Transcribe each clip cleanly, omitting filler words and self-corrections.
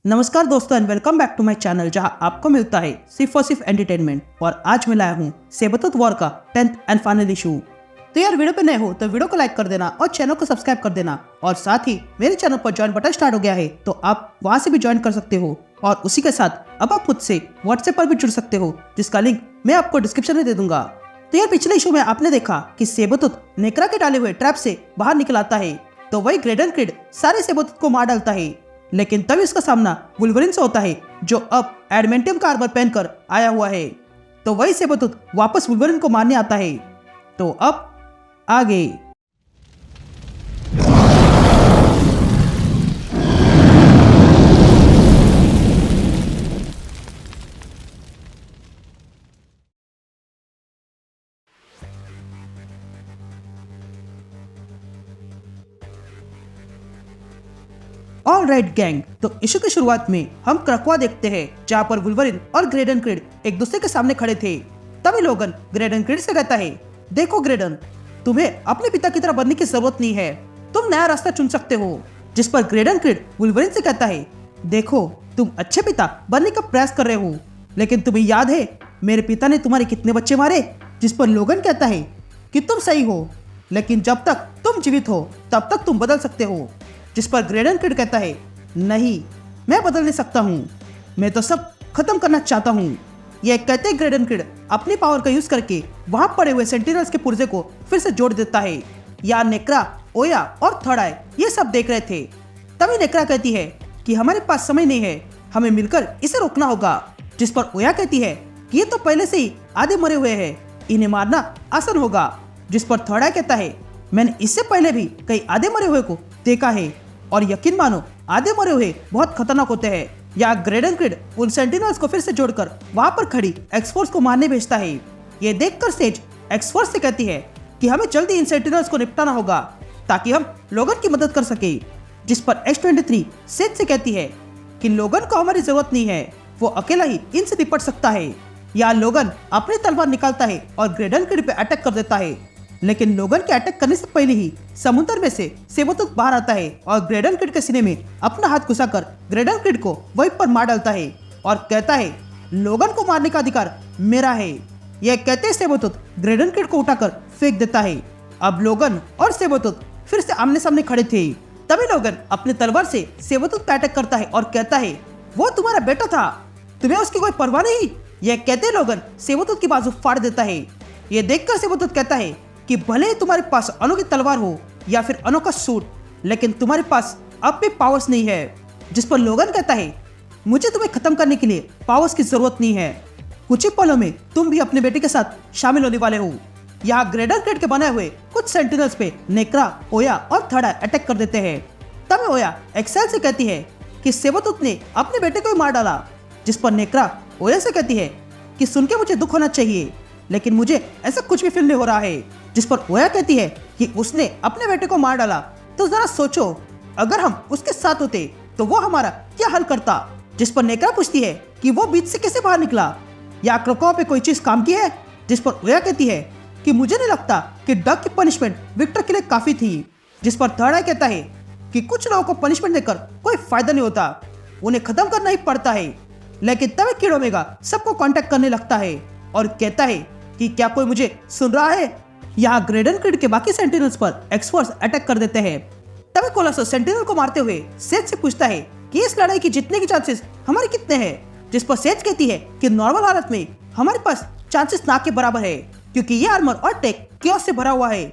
नमस्कार दोस्तों and welcome back to my channel जहां आपको मिलता है सिर्फ और सिर्फ एंटरटेनमेंट। और आज मैं लाया हूं सेबरतूथ वॉर का 10th एंड फाइनल इशू। तो यार वीडियो पे नए हो तो वीडियो को लाइक कर देना और चैनल को सब्सक्राइब कर देना। और साथ ही मेरे चैनल पर ज्वाइन बटन स्टार्ट हो गया है तो आप वहां से भी ज्वाइन कर सकते हो। और उसी के साथ अब आप मुझसे व्हाट्सएप पर भी जुड़ सकते हो जिसका लिंक मैं आपको डिस्क्रिप्शन में दे दूंगा। तो यार पिछले इशू में आपने देखा कि सेबरतूथ नेक्रा के डाले हुए ट्रैप से बाहर निकल आता है तो वही ग्रेडन क्रिड सारे सेबरतूथ को मार डालता है। लेकिन तभी उसका सामना वुल्वरिन से होता है जो अब एडमेंटियम का आर्मर पहनकर आया हुआ है। तो वही सेबरतूथ वापस वुल्वरिन को मारने आता है। तो अब आगे ऑलराइट गैंग, तो इशू की शुरुआत में हम क्रकवा देखते हैं जहाँ पर वुल्वरिन और ग्रेडन क्रिड एक दूसरे के सामने खड़े थे। तभी लोगन ग्रेडन क्रिड से कहता है, देखो ग्रेडन, तुम्हें अपने पिता की तरह बनने की जरूरत नहीं है, तुम नया रास्ता चुन सकते हो। जिस पर ग्रेडन क्रिड वुल्वरिन से कहता है, देखो तुम अच्छे पिता बनने का प्रयास कर रहे हो, लेकिन तुम्हें याद है मेरे पिता ने तुम्हारे कितने बच्चे मारे। जिस पर लोगन कहता है कि तुम सही हो, लेकिन जब तक तुम जीवित हो तब तक तुम बदल सकते हो। जिस पर ग्रेडन क्रिड कहता है, नहीं मैं बदल नहीं सकता हूँ, मैं तो सब खत्म करना चाहता हूँ। यह कहते ग्रेडन क्रिड अपनी पावर का यूज करके वहां पड़े हुए सेंटिनल्स के पुर्जे को फिर से जोड़ देता है। यहाँ नेक्रा, ओया और थर्ड आई ये सब देख रहे थे। तभी नेक्रा कहती है कि हमारे पास समय नहीं है, हमें मिलकर इसे रोकना होगा। जिस पर ओया कहती है कि ये तो पहले से ही आधे मरे हुए हैं, इन्हें मारना आसान होगा। जिस पर थर्ड आई कहता है, मैंने इससे पहले भी कई आधे मरे हुए को देखा है और यकीन मानो आधे मरे हुए बहुत खतरनाक होते हैं। यहाँ ग्रेडन क्रिड उन सेंटिनल्स को फिर से जोड़कर वहां पर खड़ी एक्स-फोर्स को मारने भेजता है। ये देखकर सेज एक्स-फोर्स से कहती है कि हमें जल्दी इन सेंटिनल्स को निपटाना होगा ताकि हम लोगन की मदद कर सके। जिस पर X-23 सेज से कहती है कि लोगन को हमारी जरूरत नहीं है, वो अकेला ही इनसे निपट सकता है। यहाँ लोगन अपनी तलवार निकालता है और ग्रेडन क्रिड पे अटैक कर देता है। लेकिन लोगन के अटैक करने से पहले ही समुद्र में से सेबरतूथ बाहर आता है और ग्रेडन क्रिड के सीने में अपना हाथ घुसाकर ग्रेडन क्रिड को वहीं पर मार डालता है और कहता है, लोगन को मारने का अधिकार मेरा है। यह कहते सेबरतूथ ग्रेडन क्रिड को उठाकर फेंक देता है। अब लोगन और सेबरतूथ फिर से आमने सामने खड़े थे। तभी लोगन अपने तलवार से सेबरतूथ पे अटैक करता है और कहता है, वो तुम्हारा बेटा था, तुम्हें उसकी कोई परवाह नहीं। यह कहते लोगन सेबरतूथ की बाजू फाड़ देता है। यह देखकर सेबरतूथ कहता है कि भले ही तुम्हारे पास अनोखी तलवार हो या फिर अनोखा सूट, लेकिन तुम्हारे पास अब भी पावर्स नहीं है। जिस पर लोगन कहता है, मुझे तुम्हें खत्म करने के लिए पावर्स की जरूरत नहीं है, कुछ ही पलों में तुम भी अपने बेटे के साथ शामिल होने वाले हो। यहाँ ग्रेडन क्रिड के बनाए हुए कुछ सेंटिनल्स पे नेक्रा, ओया और थर्ड आई अटैक कर देते हैं। तभी ओया एक्सेल से कहती है कि सेबरतूथ ने अपने बेटे को ही मार डाला। जिस पर नेक्रा ओया से कहती है कि सुन के मुझे दुख होना चाहिए, लेकिन मुझे ऐसा कुछ भी फील नहीं हो रहा है। जिस पर ओया कहती है कि उसने अपने बेटे को मार डाला, तो जरा सोचो अगर हम उसके साथ होते तो वो हमारा क्या हल करता। जिस पर नेक्रा पूछती है कि वो बीच से कैसे बाहर निकला, या क्रकोवा पे कोई चीज काम की है। जिस पर ओया कहती है कि मुझे नहीं लगता कि डग की पनिशमेंट विक्टर के लिए काफी थी। जिस पर थर्ड आई कहता है कि कुछ लोगों को पनिशमेंट देकर कोई फायदा नहीं होता, उन्हें खत्म करना ही पड़ता है। लेकिन तभी किड ओमेगा सबको कांटेक्ट करने लगता है और कहता है कि क्या कोई मुझे सुन रहा है। यहाँ ग्रेडन क्रिड के बाकी सेंटिनल्स पर एक्स-फोर्स अटैक कर देते हैं। तभी कोलोसस सेंटिनल को मारते हुए सेज से पूछता है कि इस लड़ाई की जीतने की चांसेस हमारे कितने हैं। जिस पर सेज कहती है कि नॉर्मल हालत में हमारे पास चांसेस ना के बराबर है, क्योंकि ये आर्मर और टेक कियोस से भरा हुआ है।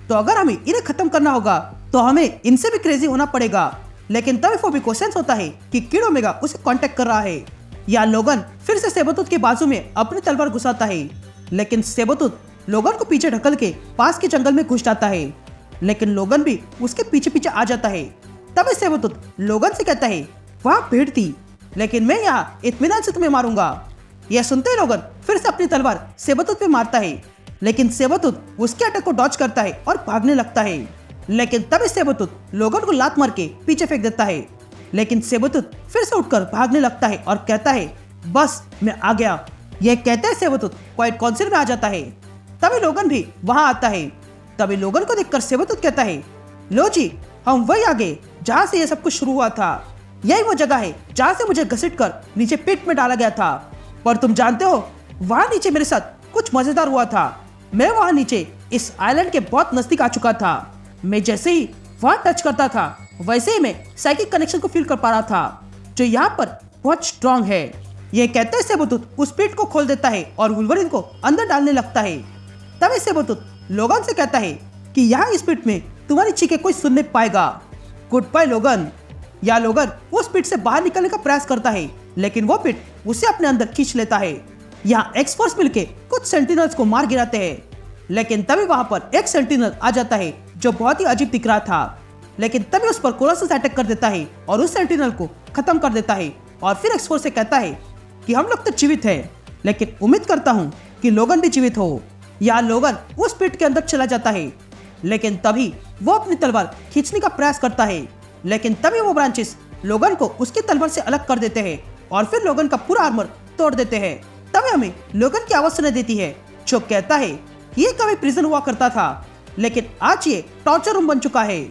तो अगर हमें इन्हें खत्म करना होगा तो हमें इनसे भी क्रेजी होना पड़ेगा। लेकिन तभी फोबी को सेंस होता है कि किड ओमेगा उसे कांटेक्ट कर रहा है। या लोगन फिर से सेबरतूथ के बाजू में अपनी तलवार घुसाता है, लेकिन सेबरतूथ लोगन को पीछे ढकल के पास के जंगल में घुस जाता है। लेकिन लोगन भी उसके पीछे पीछे आ जाता है। तभी सेबरतूथ लोगन से कहता है, वहां भीड़ थी, लेकिन मैं यहाँ इत्मीनान से तुम्हें मारूंगा। यह सुनते ही लोगन फिर से अपनी तलवार सेबरतूथ पे मारता है, लेकिन सेबरतूथ उसके अटैक को डॉज करता है और भागने लगता है। लेकिन तभी सेबरतूथ लोगन को लात मार के पीछे फेंक देता है। लेकिन सेबरतूथ फिर से उठकर भागने लगता है और कहता है, बस मैं आ गया। यह कहते हैं सेबरतूथ क्वाइट काउंसिल में आ जाता है। तभी लोगन भी वहां आता है। तभी लोगन को देखकर सेबरतूथ कहता है, लो जी, हम वही आ गए जहां से यह सब कुछ शुरू हुआ था। यही वो जगह है जहाँ से मुझे घसीटकर नीचे पिट में डाला गया था। पर तुम जानते हो, वहाँ नीचे मेरे साथ कुछ मजेदार हुआ था। मैं वहाँ नीचे इस आइलैंड के बहुत नजदीक आ चुका था। मैं जैसे ही वहाँ टच करता था, वैसे ही मैं साइकिक कनेक्शन को फील कर पा रहा था, जो यहाँ पर बहुत स्ट्रांग है। ये कहते सेबरटूथ उस पिट को खोल देता है और वुल्वरिन को अंदर डालने लगता है। तभी सेबरटूथ लोगन से कहता है कि यहाँ इस पिट में तुम्हारी चीखें कोई सुन नहीं पाएगा। गुड बाय लोगन। या लोगन उस पिट से बाहर निकलने का प्रयास करता है, लेकिन वो पिट उसे अपने अंदर खींच लेता है। यहाँ एक्स-फोर्स मिलके कुछ सेंटिनल्स को मार गिराते हैं, लेकिन तभी वहां पर एक सेंटिनल आ जाता है जो बहुत ही अजीब दिख रहा था। लेकिन तभी उस पर कोलोसस अटैक कर देता है और उस सेंटिनल को खत्म कर देता है। और फिर एक्स-फोर्स से कहता है कि हम लोग तो जीवित हैं, लेकिन उम्मीद करता हूँ कि लोगन भी जीवित हो। या लोगन उस पिट के अंदर चला जाता है, लेकिन तभी वो अपनी तलवार खींचने का प्रयास करता है, लेकिन तभी वो ब्रांचेस लोगन को उसकी तलवार से अलग कर देते हैं और फिर लोगन का पूरा आर्मर तोड़ देते हैं। तभी हमें लोगन की आवाज सुनाई देती है जो कहता है कि ये कभी प्रिजन हुआ करता था, लेकिन आज ये टॉर्चर रूम बन चुका है।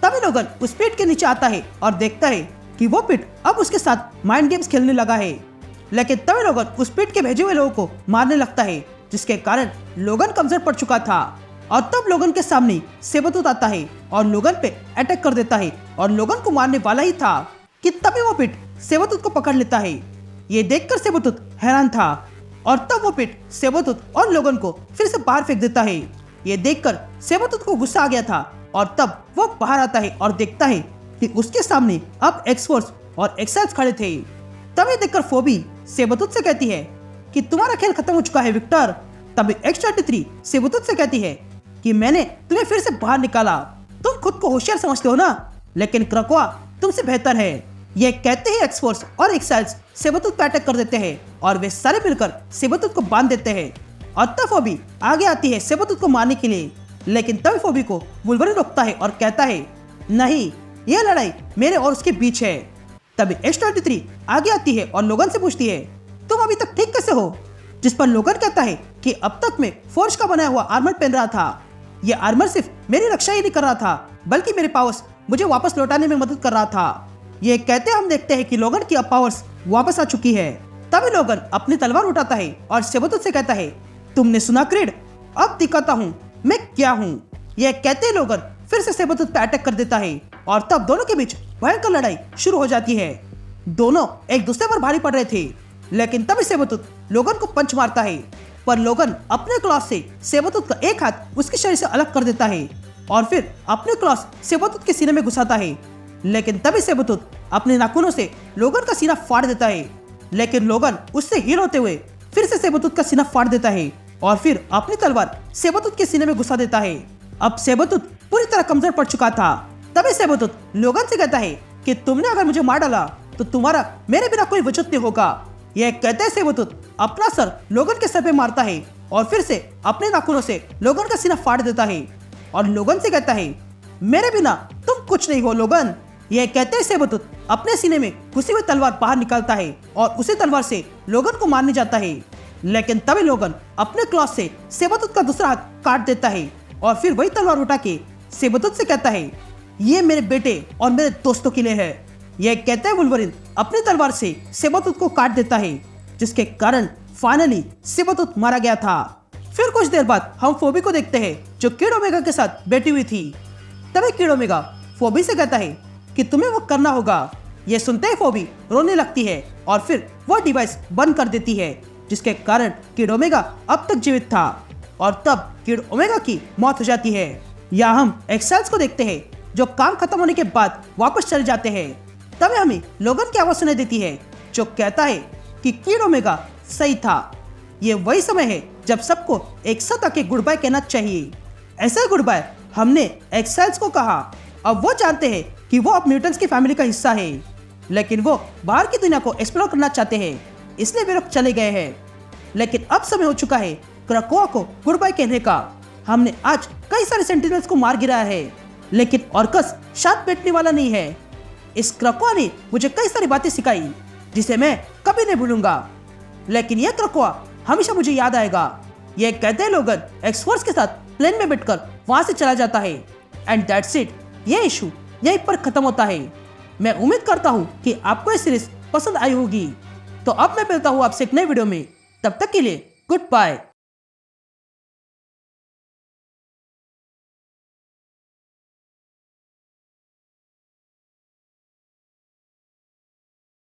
तभी लोगन उस पिट के नीचे आता है और देखता है कि वो पिट अब उसके साथ माइंड गेम्स खेलने लगा है। लेकिन तभी लोगन उस पिट के भेजे हुए लोगों को मारने लगता है, जिसके कारण लोगन कमजोर पड़ चुका था। और तब लोगन के सामने सेबरटूथ आता है और लोगन पे अटैक कर देता है और लोगन को मारने वाला ही था कि तभी वो पिट सेबरटूथ को पकड़ लेता है। ये देखकर सेबरटूथ हैरान था और तब वो पिट सेबरटूथ और लोगन को फिर से बाहर फेंक देता है। ये देखकर सेबरटूथ को गुस्सा आ गया था और तब वो बाहर आता है और देखता है कि उसके सामने अब एक्स-फोर्स और एक्साइल्स खड़े थे। तभी देखकर फोबी सेबरटूथ से कहती है कि तुम्हारा खेल खत्म हो चुका है विक्टर। तभी X-23 सेबरटूथ से कहती है कि मैंने तुम्हें फिर से बाहर निकाला, तुम खुद को होशियार समझते हो ना, लेकिन क्रकोआ तुमसे बेहतर है। ये कहते ही एक्स-फोर्स और एक्साइल्स सेबरटूथ पे अटैक कर देते हैं और वे सारे मिलकर सेबरटूथ को बांध देते हैं। और तब फोबी आगे आती है सेबरटूथ को मारने के लिए, लेकिन तभी फोबी को वुल्वरिन रोकता है और कहता है नहीं, यह लड़ाई मेरे और उसके बीच है। तभी X-23 आगे आती है और लोगन से पूछती है तुम अभी तक ठीक कैसे हो, जिस पर लोगन कहता है कि अब तक मैं फोर्ज का बनाया हुआ आर्मर पहन रहा था। यह आर्मर सिर्फ मेरी रक्षा ही नहीं कर रहा था, बल्कि मेरे पावर्स मुझे वापस लौटाने में मदद कर रहा था। ये कहते हम देखते हैं कि लोगन की अब पावर्स वापस आ चुकी है। तभी लोगन अपनी तलवार उठाता है और सेबरटूथ से कहता है तुमने सुना क्रीड, अब दिखाता हूँ मैं क्या हूँ। यह कहते लोगन फिर से सेबरटूथ पे अटैक कर देता है और तब दोनों के बीच भयंकर लड़ाई शुरू हो जाती है। दोनों एक दूसरे पर भारी पड़ रहे थे, लेकिन तभी सेबरटूथ लोगन को पंच मारता है, पर लोगन अपने क्लॉस से सेबरटूथ का एक हाथ उसके शरीर से अलग कर देता है और फिर अपने क्लॉस सेबरटूथ के सीने में घुसाता है। लेकिन तभी सेबरटूथ अपने नाखूनों से लोगन का सीना फाड़ देता है, लेकिन लोगन उससे हील होते हुए फिर से सेबरटूथ का सीना फाड़ देता है और फिर अपनी तलवार सेबरटूथ के सीने में घुसा देता है। अब सेबरटूथ पूरी तरह कमजोर पड़ चुका था। तभी सेबरटूथ लोगन से कहता है कि तुमने अगर मुझे मार डाला तो तुम्हारा मेरे बिना कोई वजूद नहीं होगा। यह कहते सेबरटूथ अपना सर लोगन के सर पे मारता है और फिर से अपने नाखूनों से लोगन का सीना फाड़ देता है और लोगन से कहता है मेरे बिना तुम कुछ नहीं हो लोगन। यह कहते सेबरटूथ अपने सीने में घुसी हुई तलवार बाहर निकालता है और उसी तलवार से लोगन को मारने जाता है, लेकिन तभी लोगन अपने क्लॉस से सेबरटूथ का दूसरा हाथ काट देता है और फिर वही तलवार उठा के सेबरटूथ से कहता है ये मेरे बेटे और मेरे दोस्तों के लिए है। यह कहते हैं वुल्वरिन अपनी तलवार से सेबरटूथ को काट देता है, जिसके कारण फाइनली सेबरटूथ मारा गया था। फिर कुछ देर बाद हम फोबी को देखते हैं जो किड ओमेगा के साथ बैठी हुई थी। तभी किड ओमेगा फोबी से कहता है कि तुम्हें वो करना होगा। यह सुनते ही फोबी रोने लगती है और फिर वो डिवाइस बंद कर देती है, जिसके कारण किड ओमेगा अब तक जीवित था और तब किड ओमेगा की मौत हो जाती है। या हम एक्साइल्स को देखते हैं जो काम खत्म होने के बाद वापस चले जाते हैं। तभी हमें लोगन की आवाज सुनाई देती है जो कहता है कि किड ओमेगा सही था। ये वही समय है जब सबको एक साथ आके गुड बाय कहना चाहिए। ऐसा गुड बाय हमने एक्साइल्स को कहा। अब वो जानते हैं कि वो अब म्यूटेंट्स की फैमिली का हिस्सा है, लेकिन वो बाहर की दुनिया को एक्सप्लोर करना चाहते हैं, इसलिए वे लोग चले गए हैं। लेकिन अब समय हो चुका है क्रकोआ को गुड बाय कहने का। हमने आज कई सारे सेंटिनल्स को मार गिराया है, लेकिन ऑर्कस शांत बैठने वाला नहीं है। इस क्रकोआ ने मुझे कई सारी बातें सिखाई जिसे मैं कभी नहीं भूलूंगा, लेकिन यह क्रकोआ हमेशा मुझे याद आएगा। यह कहते हैं लोगन एक्स-फोर्स के साथ प्लेन में बैठकर वहां से चला जाता है एंड दैट्स इट। यह इशू यहीं पर खत्म होता है। मैं उम्मीद करता हूँ कि आपको ये सीरीज पसंद आई होगी। तो अब मैं मिलता हूँ आपसे एक नए वीडियो में, तब तक के लिए गुड बाय।